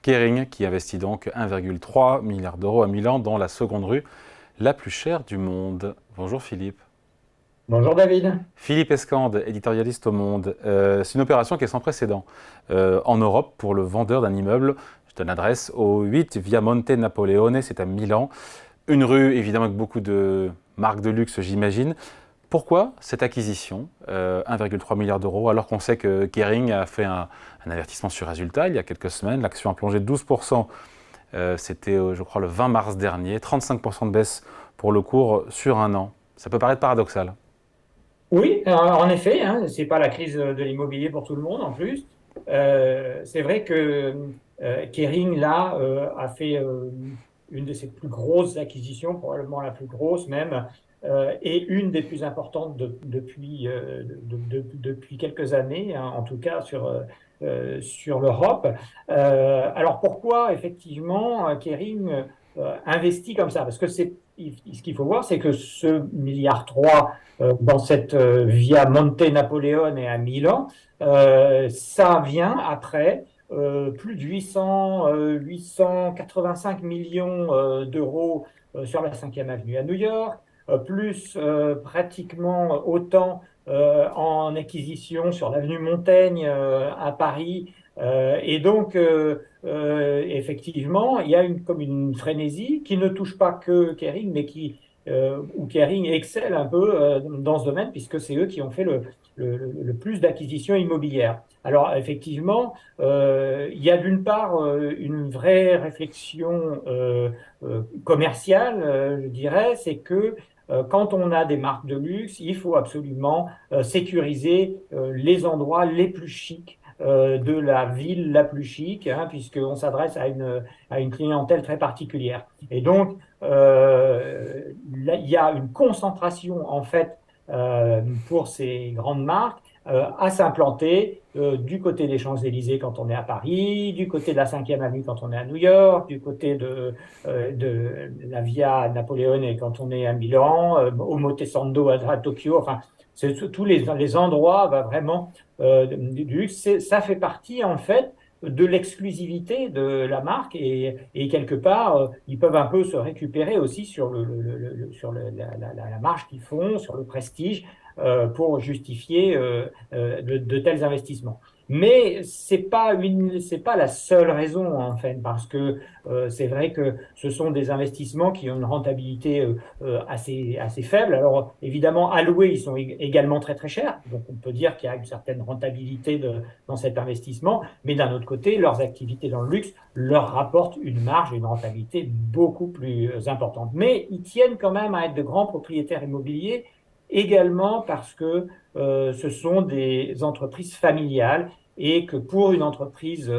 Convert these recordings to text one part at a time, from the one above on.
Kering, qui investit donc 1,3 milliard d'euros à Milan, dans la seconde rue la plus chère du monde. Bonjour Philippe. Bonjour David. Philippe Escande, éditorialiste au Monde. C'est une opération qui est sans précédent en Europe pour le vendeur d'un immeuble. Je donne l'adresse au 8 Via Monte Napoleone, c'est à Milan. Une rue évidemment avec beaucoup de marques de luxe, j'imagine. Pourquoi cette acquisition, 1,3 milliard d'euros, alors qu'on sait que Kering a fait un avertissement sur résultat il y a quelques semaines. L'action a plongé de 12%, c'était je crois le 20 mars dernier, 35% de baisse pour le cours sur un an. Ça peut paraître paradoxal. Oui, en effet, hein, c'est pas la crise de l'immobilier pour tout le monde en plus. C'est vrai que Kering là a fait une de ses plus grosses acquisitions, probablement la plus grosse même, et une des plus importantes depuis quelques années, hein, en tout cas sur l'Europe. Alors pourquoi effectivement Kering investit comme ça? Parce que ce qu'il faut voir, c'est que ce milliard 3 dans cette Via Monte Napoleone et à Milan, ça vient après plus de 885 millions d'euros sur la 5e avenue à New York, plus pratiquement autant en acquisition sur l'avenue Montaigne à Paris. Et donc, effectivement, il y a comme une frénésie qui ne touche pas que Kering, mais où Kering excelle un peu dans ce domaine, puisque c'est eux qui ont fait le plus d'acquisitions immobilières. Alors, effectivement, il y a d'une part une vraie réflexion commerciale, je dirais, c'est que quand on a des marques de luxe, il faut absolument sécuriser les endroits les plus chics de la ville la plus chic, hein, puisqu'on s'adresse à une clientèle très particulière. Et donc, là, il y a une concentration, en fait, pour ces grandes marques à s'implanter du côté des Champs-Élysées quand on est à Paris, du côté de la 5e avenue quand on est à New York, du côté de la Via Napoleone quand on est à Milan, au Motesando à Tokyo. Enfin, tous les endroits vraiment du luxe. Ça fait partie, en fait, de l'exclusivité de la marque et quelque part, ils peuvent un peu se récupérer aussi sur la marge qu'ils font, sur le prestige pour justifier de tels investissements. Mais c'est pas la seule raison en fait, parce que c'est vrai que ce sont des investissements qui ont une rentabilité assez faible. Alors évidemment, alloués, ils sont également très très chers, donc on peut dire qu'il y a une certaine rentabilité dans cet investissement, mais d'un autre côté, leurs activités dans le luxe leur rapportent une marge et une rentabilité beaucoup plus importante. Mais ils tiennent quand même à être de grands propriétaires immobiliers également parce que ce sont des entreprises familiales et que pour une entreprise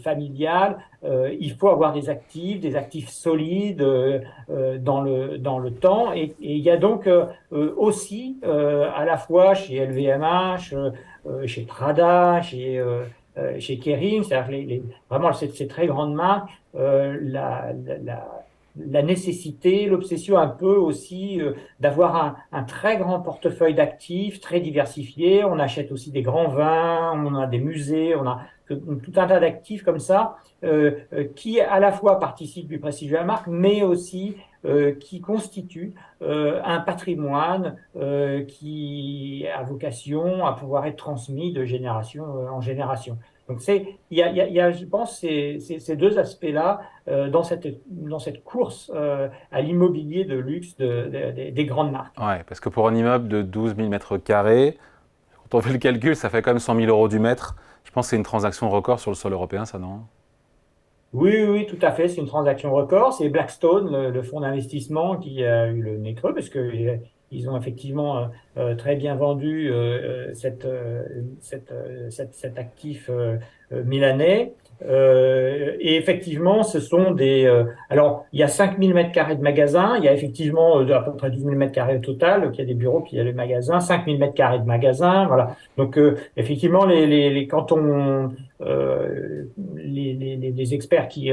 familiale, il faut avoir des actifs solides dans le temps. Et il y a donc aussi, à la fois chez LVMH, chez Prada, chez Kering, c'est-à-dire vraiment ces très grandes marques, la nécessité, l'obsession un peu aussi d'avoir un très grand portefeuille d'actifs, très diversifié. On achète aussi des grands vins, on a des musées, on a tout un tas d'actifs comme ça qui à la fois participent du prestige de la marque, mais aussi qui constituent un patrimoine qui a vocation à pouvoir être transmis de génération en génération. Donc il y a, je pense, ces deux aspects-là dans cette course à l'immobilier de luxe des grandes marques. Ouais, parce que pour un immeuble de 12 000 mètres carrés, quand on fait le calcul, ça fait quand même 100 000 euros du mètre. Je pense que c'est une transaction record sur le sol européen, ça, non? Oui, oui, oui, tout à fait. C'est une transaction record. C'est Blackstone, le fonds d'investissement, qui a eu le nez creux parce que ils ont effectivement très bien vendu cet actif milanais. Et effectivement, ce sont alors, il y a 5000 mètres carrés de magasins. Il y a effectivement à peu près 12 000 mètres carrés au total. Donc, il y a des bureaux, puis il y a les magasins. 5000 mètres carrés de magasins. Voilà. Donc, effectivement, quand on les experts qui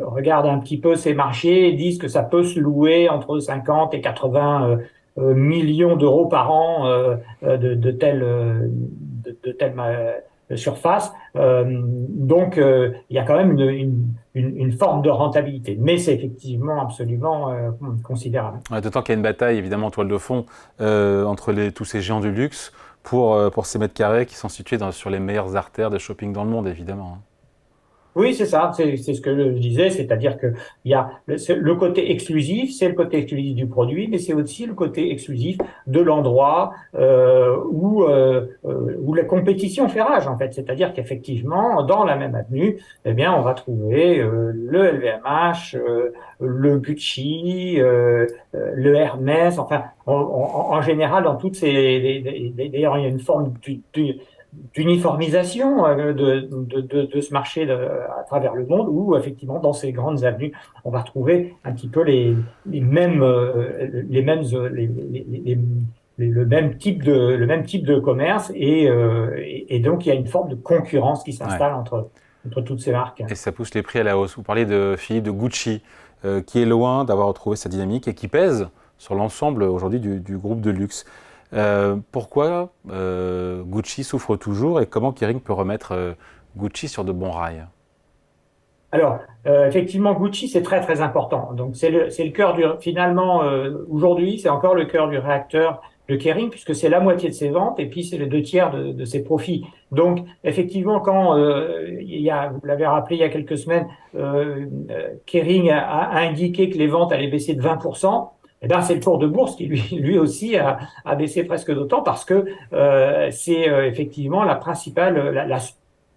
regardent un petit peu ces marchés disent que ça peut se louer entre 50 et 80 millions d'euros par an de tels surface. Donc, il y a quand même une forme de rentabilité. Mais c'est effectivement absolument considérable. Ouais, d'autant qu'il y a une bataille, évidemment, en toile de fond, entre tous ces géants du luxe pour ces mètres carrés qui sont situés sur les meilleures artères de shopping dans le monde, évidemment. Oui, c'est ça, c'est ce que je disais, c'est-à-dire que il y a le côté exclusif, c'est le côté exclusif du produit, mais c'est aussi le côté exclusif de l'endroit où la compétition fait rage en fait. C'est-à-dire qu'effectivement, dans la même avenue, eh bien, on va trouver le LVMH, le Gucci, le Hermès, enfin, en général, dans toutes d'ailleurs, il y a une forme d'uniformisation de ce marché à travers le monde où effectivement dans ces grandes avenues on va retrouver un petit peu les mêmes le même type de commerce et donc il y a une forme de concurrence qui Ouais. s'installe entre toutes ces marques. Et ça pousse les prix à la hausse. Vous parlez de Philippe de Gucci, qui est loin d'avoir retrouvé sa dynamique et qui pèse sur l'ensemble aujourd'hui du groupe de luxe. Pourquoi Gucci souffre toujours et comment Kering peut remettre Gucci sur de bons rails? Alors, effectivement, Gucci, c'est très, très important. Donc, c'est le cœur finalement, aujourd'hui, c'est encore le cœur du réacteur de Kering, puisque c'est la moitié de ses ventes et puis c'est les 2 tiers de ses profits. Donc, effectivement, quand vous l'avez rappelé il y a quelques semaines, Kering a indiqué que les ventes allaient baisser de 20%. Eh ben, c'est le cours de bourse qui lui aussi a baissé presque d'autant parce que c'est effectivement la principale, la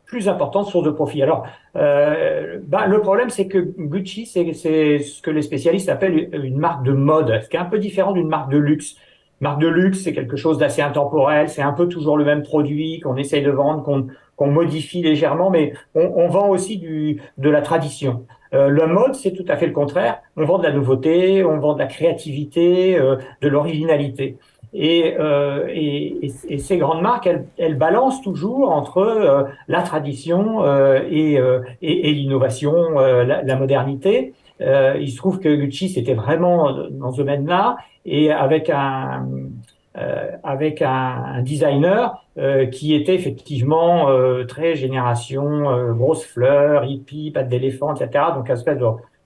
plus importante source de profit. Alors, le problème, c'est que Gucci, c'est ce que les spécialistes appellent une marque de mode, ce qui est un peu différent d'une marque de luxe. Marque de luxe, c'est quelque chose d'assez intemporel, c'est un peu toujours le même produit qu'on essaye de vendre, qu'on modifie légèrement, mais on vend aussi de la tradition. La mode, c'est tout à fait le contraire. On vend de la nouveauté, on vend de la créativité, de l'originalité. Et ces grandes marques, elles balancent toujours entre la tradition et l'innovation, la modernité. Il se trouve que Gucci, c'était vraiment dans ce domaine-là, et avec un designer qui était effectivement très génération, grosses fleurs, hippie, pattes d'éléphant, etc. Donc, un espèce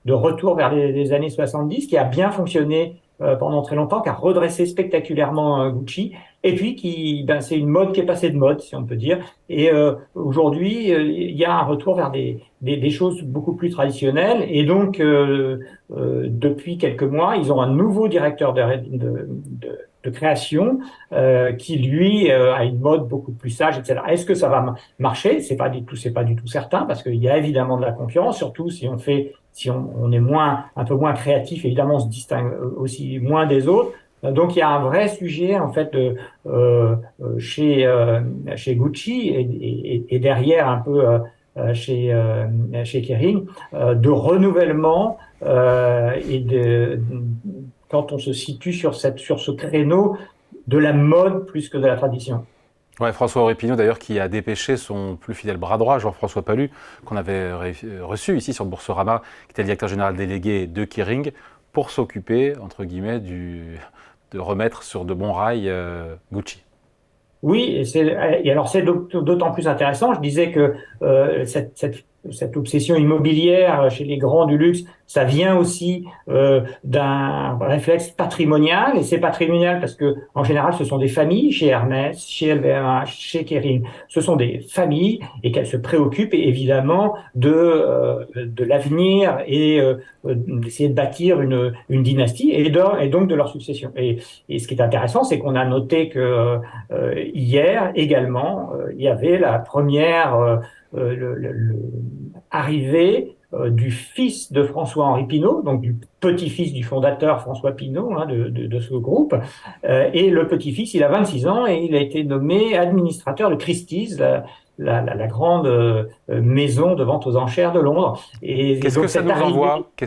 de retour vers les années 70 qui a bien fonctionné pendant très longtemps, qui a redressé spectaculairement Gucci, et puis c'est une mode qui est passée de mode, si on peut dire. Et aujourd'hui, il y a un retour vers des choses beaucoup plus traditionnelles. Et donc, depuis quelques mois, ils ont un nouveau directeur de création qui lui a une mode beaucoup plus sage, etc. Est-ce que ça va marcher? C'est pas du tout certain parce qu'il y a évidemment de la concurrence, surtout si on est un peu moins créatif, évidemment on se distingue aussi moins des autres. Donc il y a un vrai sujet en fait chez Gucci et derrière un peu chez Kering de renouvellement quand on se situe sur ce créneau de la mode plus que de la tradition. Ouais, François Pinault d'ailleurs qui a dépêché son plus fidèle bras droit, Jean-François Palus, qu'on avait reçu ici sur Boursorama, qui était le directeur général délégué de Kering, pour s'occuper, entre guillemets, de remettre sur de bons rails Gucci. Oui, et alors c'est d'autant plus intéressant. Je disais que cette obsession immobilière chez les grands du luxe, ça vient aussi d'un réflexe patrimonial. Et c'est patrimonial parce que en général, ce sont des familles chez Hermès, chez LVMH, chez Kering. Ce sont des familles et qu'elles se préoccupent évidemment de l'avenir et d'essayer de bâtir une dynastie et donc de leur succession. Et ce qui est intéressant, c'est qu'on a noté que hier également, il y avait la première arrivée du fils de François-Henri Pinault, donc du petit-fils du fondateur François Pinault de ce groupe. Et le petit-fils, il a 26 ans et il a été nommé administrateur de Christie's, la grande maison de vente aux enchères de Londres. Qu'est-ce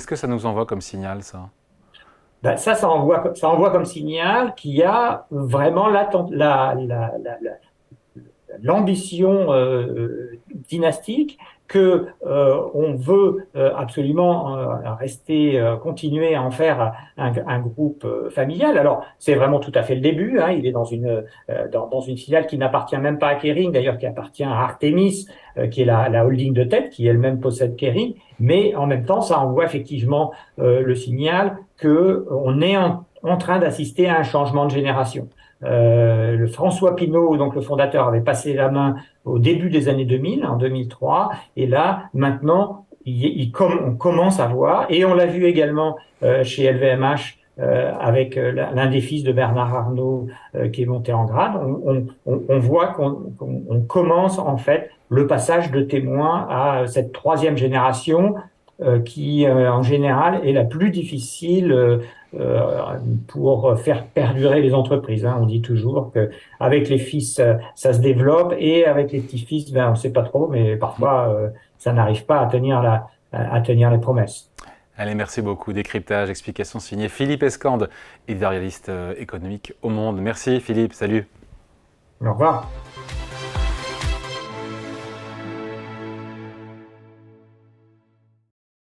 que ça nous envoie comme signal, ça? Ben ça envoie comme signal qu'il y a vraiment l'ambition dynastique on veut absolument continuer à en faire un groupe familial. Alors, c'est vraiment tout à fait le début, hein. Il est dans une filiale qui n'appartient même pas à Kering, d'ailleurs qui appartient à Artemis, qui est la holding de tête, qui elle-même possède Kering. Mais en même temps, ça envoie effectivement le signal qu'on est en train d'assister à un changement de génération. Le François Pinault, donc le fondateur, avait passé la main au début des années 2000, en 2003, et là, maintenant, on commence à voir, et on l'a vu également chez LVMH, avec l'un des fils de Bernard Arnault qui est monté en grade, on voit qu'on commence en fait le passage de témoin à cette troisième génération qui, en général, est la plus difficile pour faire perdurer les entreprises, hein. On dit toujours qu'avec les fils, ça se développe, et avec les petits-fils, ben, on ne sait pas trop, mais parfois, ça n'arrive pas à tenir les promesses. Allez, merci beaucoup. Décryptage, explication signée Philippe Escande, éditorialiste économique au Monde. Merci Philippe, salut. Au revoir.